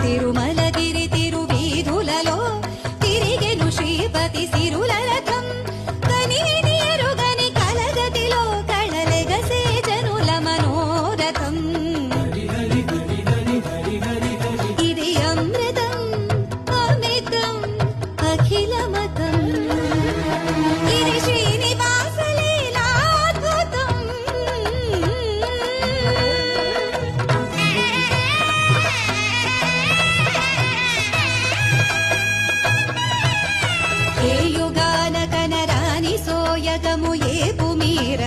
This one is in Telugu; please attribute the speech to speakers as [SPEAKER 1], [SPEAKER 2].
[SPEAKER 1] తిరుమలగిరి తిరువీధులలో తిరిగెను శ్రీపతి సిరుల రథం కనివిని ఎరుగని కలగతిలో కళలెగసే జనుల మనోరథం ఇది అమృతం అమితం అఖిలమతం ఇది శ్రీనివాస లీలాద్భుతం ఏ యుగాన కనరాని సోయగము ఏపు మీర